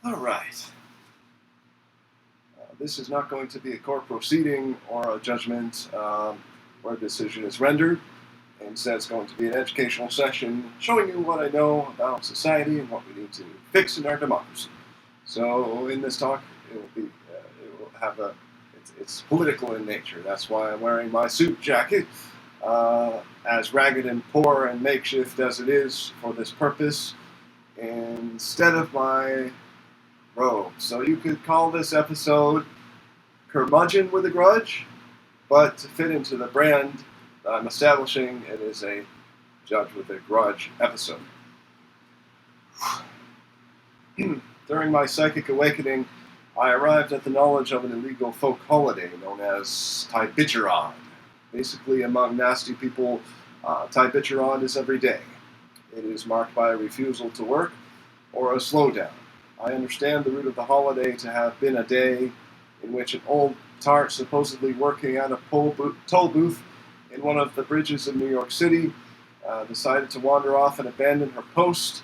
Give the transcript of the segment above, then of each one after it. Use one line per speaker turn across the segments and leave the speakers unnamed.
All right. This is not going to be a court proceeding or a judgment where a decision is rendered. Instead, it's going to be an educational session showing you what I know about society and what we need to fix in our democracy. So, in this talk, it's political in nature. That's why I'm wearing my suit jacket, as ragged and poor and makeshift as it is for this purpose, instead of my robe. So you could call this episode Curmudgeon with a Grudge, but to fit into the brand that I'm establishing, it is a Judge with a Grudge episode. During my psychic awakening, I arrived at the knowledge of an illegal folk holiday known as Tybitcherod. Basically, among nasty people, Tybitcherod is every day. It is marked by a refusal to work or a slowdown. I understand the root of the holiday to have been a day in which an old tart, supposedly working at a toll booth in one of the bridges in New York City, decided to wander off and abandon her post,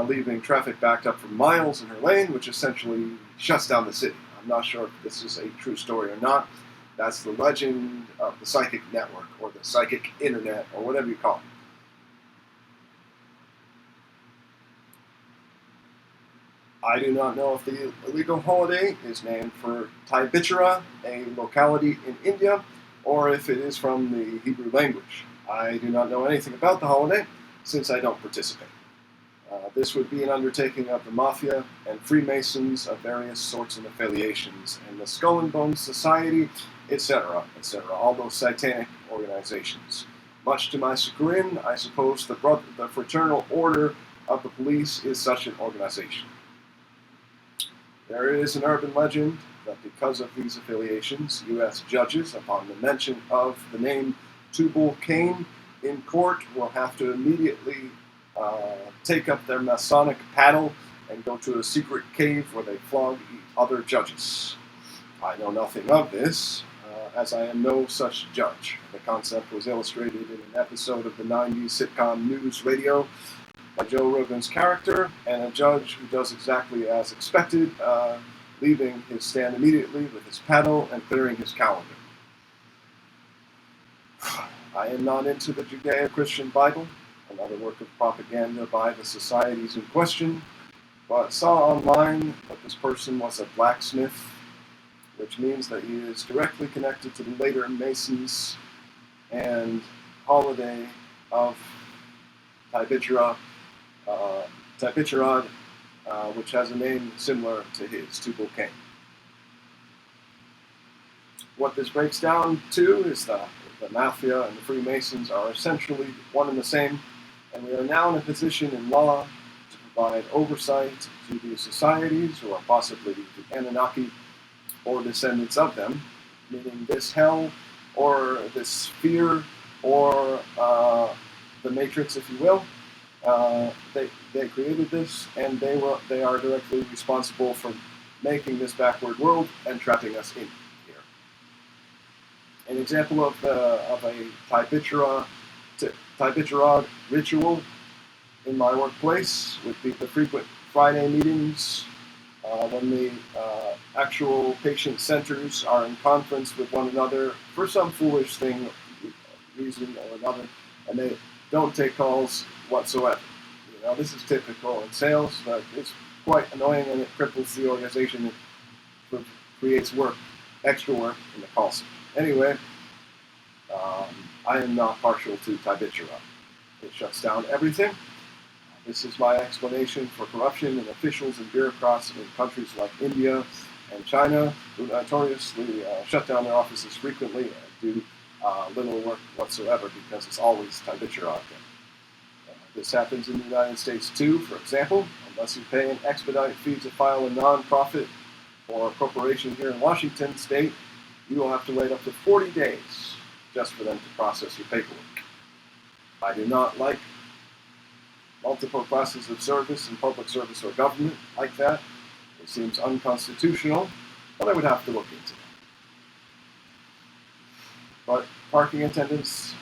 leaving traffic backed up for miles in her lane, which essentially shuts down the city. I'm not sure if this is a true story or not. That's the legend of the psychic network, or the psychic internet, or whatever you call it. I do not know if the illegal holiday is named for Tybitcherod, a locality in India, or if it is from the Hebrew language. I do not know anything about the holiday, since I don't participate. This would be an undertaking of the Mafia and Freemasons of various sorts and affiliations, and the Skull and Bones Society, etc., etc., all those satanic organizations. Much to my chagrin, I suppose the Fraternal Order of the Police is such an organization. There is an urban legend that because of these affiliations, U.S. judges, upon the mention of the name Tubal-Cain in court, will have to immediately take up their Masonic paddle and go to a secret cave where they flog other judges. I know nothing of this, as I am no such judge. The concept was illustrated in an episode of the 90s sitcom News Radio by Joe Rogan's character, and a judge who does exactly as expected, leaving his stand immediately with his paddle and clearing his calendar. I am not into the Judeo-Christian Bible, another work of propaganda by the societies in question, but saw online that this person was a blacksmith, which means that he is directly connected to the later Masons and holiday of Tybitcherod, which has a name similar to his, Tubal-Cain. What this breaks down to is that the Mafia and the Freemasons are essentially one and the same, and we are now in a position in law to provide oversight to these societies, who are possibly the Anunnaki or descendants of them, meaning this hell or this sphere or the Matrix, if you will. They created this, and they are directly responsible for making this backward world and trapping us in here. An example of a Tybitcherod ritual in my workplace would be the frequent Friday meetings when the actual patient centers are in conference with one another for some foolish reason or another, and they don't take calls whatsoever. This is typical in sales, but it's quite annoying, and it cripples the organization. It creates extra work in the call center. Anyway, I am not partial to Tybitcherod. It shuts down everything. This is my explanation for corruption in officials and bureaucrats in countries like India and China, who notoriously shut down their offices frequently and do little work whatsoever because it's always Tybitcherod. This happens in the United States too, for example. Unless you pay an expedite fee to file a non-profit or a corporation here in Washington State, you will have to wait up to 40 days just for them to process your paperwork. I do not like multiple classes of service in public service or government like that. It seems unconstitutional, but I would have to look into it. But parking attendants,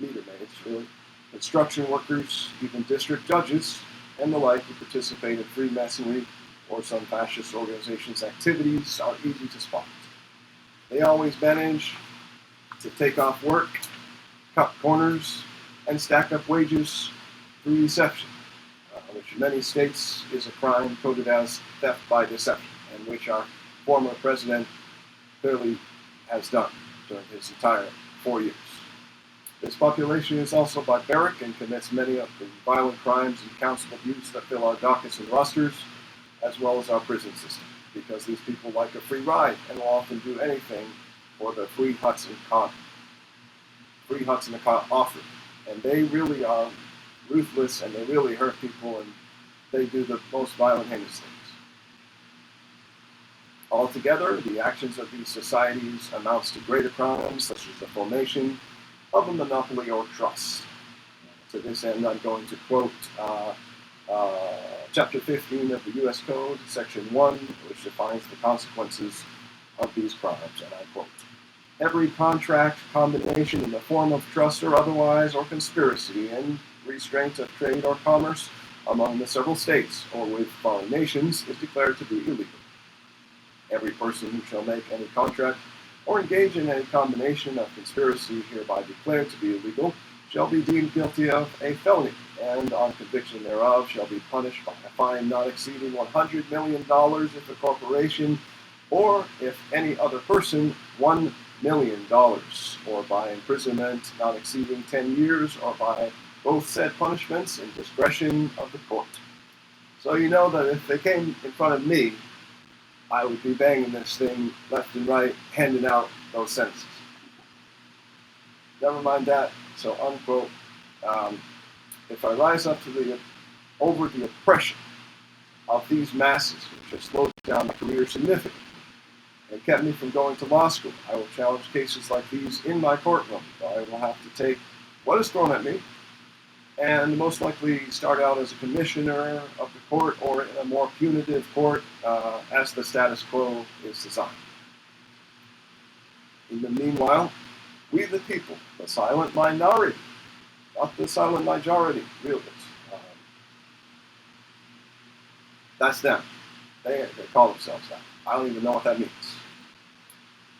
meter maids, really, construction workers, even district judges, and the like who participate in Freemasonry or some fascist organization's activities are easy to spot. They always manage to take off work, cut corners, and stack up wages through deception, which in many states is a crime coded as theft by deception, and which our former president clearly has done during his entire 4 years. This population is also barbaric and commits many of the violent crimes and council abuse that fill our dockets and rosters, as well as our prison system, because these people like a free ride and will often do anything for the free huts and the offer. And they really are ruthless, and they really hurt people, and they do the most violent, heinous things. Altogether, the actions of these societies amounts to greater crimes, such as the formation of a monopoly or trust. To this end, I'm going to quote Chapter 15 of the U.S. Code, Section 1, which defines the consequences of these crimes, and I quote, "Every contract, combination in the form of trust or otherwise, or conspiracy in restraint of trade or commerce among the several states or with foreign nations is declared to be illegal. Every person who shall make any contract or engage in any combination of conspiracy hereby declared to be illegal shall be deemed guilty of a felony, and on conviction thereof shall be punished by a fine not exceeding $100 million if a corporation, or if any other person, $1 million, or by imprisonment not exceeding 10 years, or by both said punishments in discretion of the court." So you know that if they came in front of me, I would be banging this thing left and right, handing out those sentences. Never mind that. So, unquote, if I rise up to over the oppression of these masses, which have slowed down my career significantly and kept me from going to law school, I will challenge cases like these in my courtroom. I will have to take what is thrown at me and most likely start out as a commissioner of the court or in a more punitive court as the status quo is designed. In the meanwhile, we the people, the silent minority, not the silent majority, really, that's them. They call themselves that. I don't even know what that means.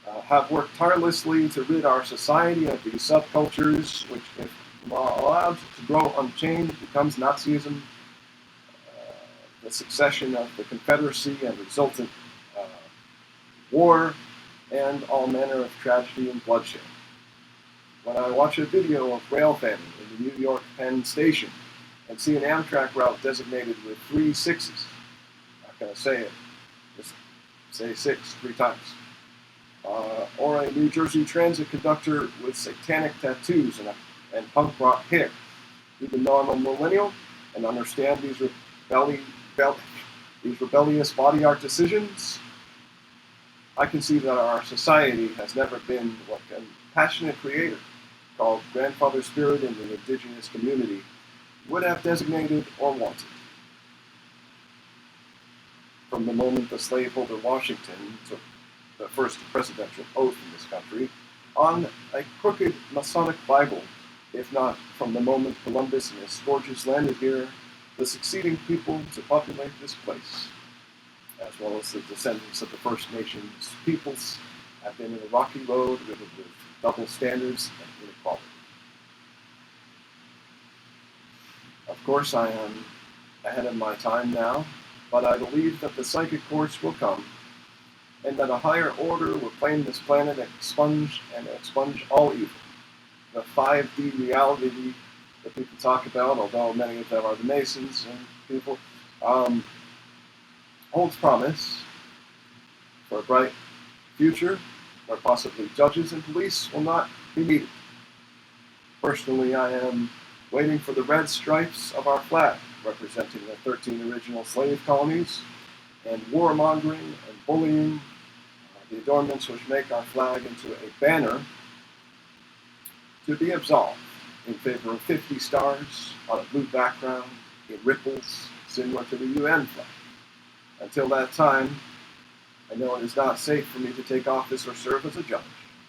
Have worked tirelessly to rid our society of these subcultures, which, if allowed to grow unchained, becomes Nazism, the succession of the Confederacy and resultant war, and all manner of tragedy and bloodshed. When I watch a video of rail famine in the New York Penn Station and see an Amtrak route designated with 3 6s, I'm not going to say it, just say 6 3 times. Or a New Jersey Transit conductor with satanic tattoos and punk rock hair. Even though I'm a millennial and understand these rebellious body art decisions, I can see that our society has never been what a passionate creator called grandfather spirit in the indigenous community would have designated or wanted. From the moment the slaveholder Washington took the first presidential oath in this country on a crooked Masonic Bible, if not from the moment Columbus and his scourges landed here, the succeeding people to populate this place, as well as the descendants of the First Nations peoples, have been in a rocky road with double standards and inequality. Of course, I am ahead of my time now, but I believe that the psychic courts will come, and that a higher order will claim this planet and expunge all evil. The 5D reality that people talk about, although many of them are the Masons and people, holds promise for a bright future where possibly judges and police will not be needed. Personally, I am waiting for the red stripes of our flag, representing the 13 original slave colonies, and warmongering and bullying, the adornments which make our flag into a banner, to be absolved in favor of 50 stars on a blue background in ripples similar to the UN flag. Until that time, I know it is not safe for me to take office or serve as a judge,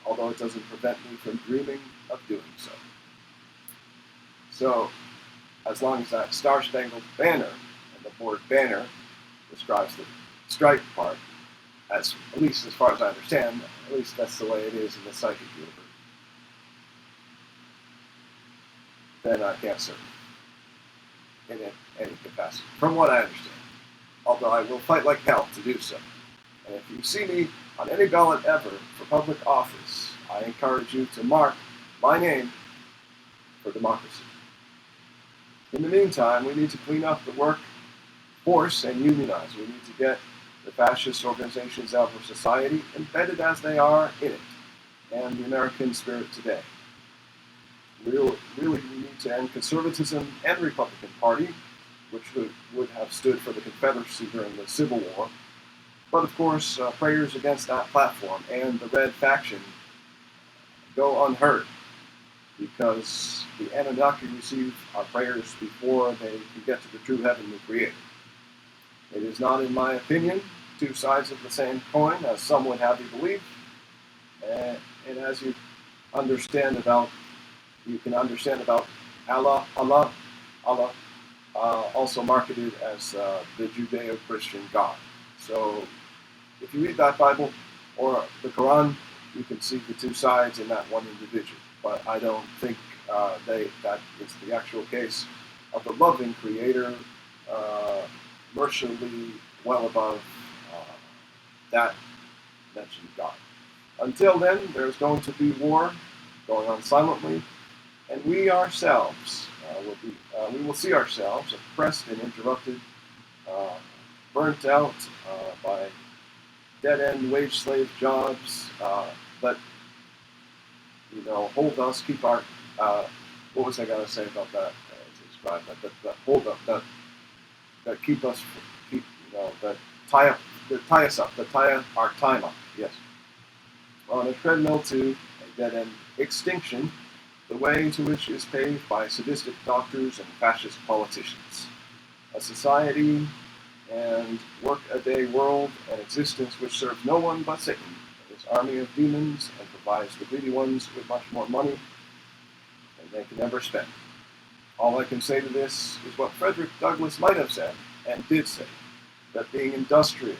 although it doesn't prevent me from dreaming of doing so. So, as long as that star-spangled banner, and the word banner describes the stripe part, at least as far as I understand. At least that's the way it is in the psychic universe. Then I can't serve in any capacity, from what I understand. Although I will fight like hell to do so. And if you see me on any ballot ever for public office, I encourage you to mark my name for democracy. In the meantime, we need to clean up the workforce and unionize. We need to get the fascist organizations out of society, embedded as they are in it, and the American spirit today. Really, we need to end conservatism and Republican Party, which would have stood for the Confederacy during the Civil War. But of course, prayers against that platform and the Red faction go unheard, because the Anunnaki receive our prayers before they can get to the true heavenly Creator. It is not, in my opinion, two sides of the same coin, as some would have you believe. And as you can understand about Allah, also marketed as the Judeo-Christian God. So if you read that Bible or the Quran, you can see the two sides in that one individual. But I don't think that is the actual case of the loving Creator, mercifully well above that mentioned God. Until then, there's going to be war going on silently, and we ourselves we will see ourselves oppressed and interrupted, burnt out by dead-end wage slave jobs that hold us, keep our what was I going to say about that to describe that hold up that keep us that tie us up, that tie our time up. Yes, on a treadmill to a dead-end extinction, the way to which is paved by sadistic doctors and fascist politicians. A society and work-a-day world, an existence which serves no one but Satan, this army of demons, and provides the greedy ones with much more money than they can ever spend. All I can say to this is what Frederick Douglass might have said, and did say, that being industrious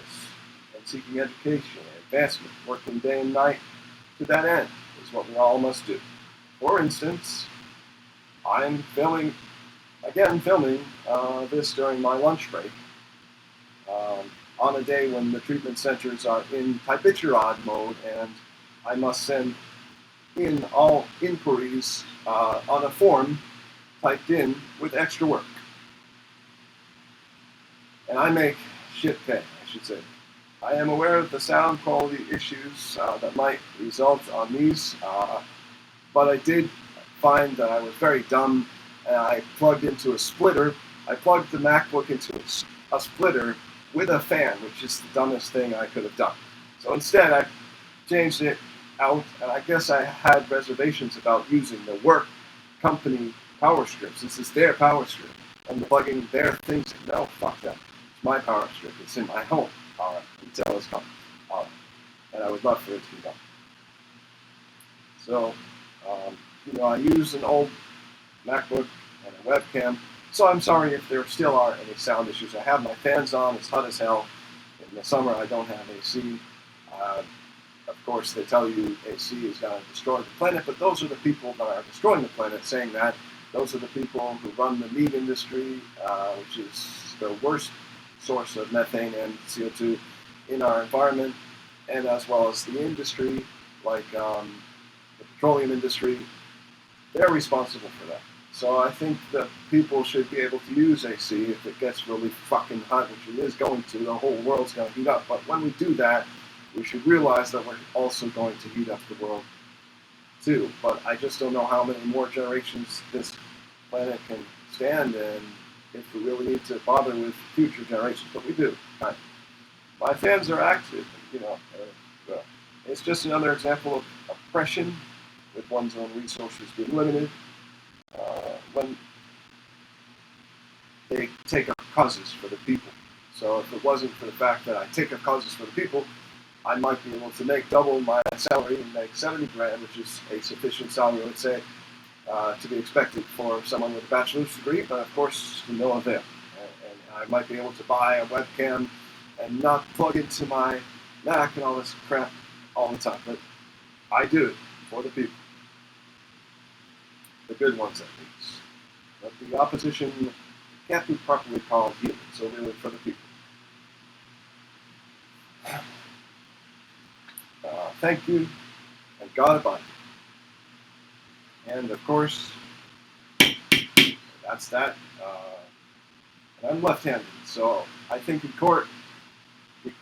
and seeking education and advancement, working day and night to that end, is what we all must do. For instance, I'm filming this during my lunch break, on a day when the treatment centers are in Tibiturad mode, and I must send in all inquiries on a form typed in with extra work. And I make shit pay, I should say. I am aware of the sound quality issues that might result on these, but I did find that I was very dumb, and I plugged into a splitter. I plugged the MacBook into a splitter with a fan, which is the dumbest thing I could have done. So instead, I changed it out, and I guess I had reservations about using the work company power strip, since it's their power strip, and plugging their things in. No, fuck that. It's my power strip. It's in my home. All right, until it's gone. All right. And I would love for it to be done. So, I use an old MacBook and a webcam, so I'm sorry if there still are any sound issues. I have my fans on. It's hot as hell. In the summer, I don't have AC. Of course, they tell you AC is going to destroy the planet, but those are the people that are destroying the planet saying that. Those are the people who run the meat industry, which is the worst source of methane and CO2 in our environment, and as well as the industry, like the petroleum industry. They're responsible for that. So I think that people should be able to use AC if it gets really fucking hot, which it is going to. The whole world's going to heat up. But when we do that, we should realize that we're also going to heat up the world too. But I just don't know how many more generations this planet can stand, and if we really need to bother with future generations. But we do. My fans are active, it's just another example of oppression, with one's own resources being limited, when they take up causes for the people. So if it wasn't for the fact that I take up causes for the people, I might be able to make double my salary and make $70,000, which is a sufficient salary, let's say, to be expected for someone with a bachelor's degree, but of course, to no avail. And I might be able to buy a webcam and not plug into my Mac and all this crap all the time, but I do it for the people, the good ones at least. But the opposition can't be properly called human, so really for the people. Thank you, and God abide you. And of course, that's that. And I'm left-handed, so I think in court,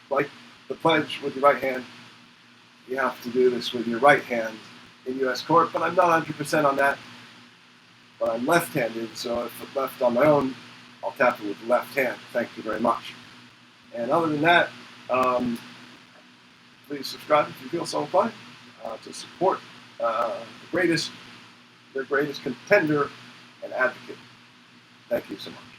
like the pledge with your right hand, you have to do this with your right hand in U.S. court, but I'm not 100% on that. But I'm left-handed, so if left on my own, I'll tap it with the left hand. Thank you very much. And other than that, please subscribe if you feel so inclined to support their greatest contender and advocate. Thank you so much.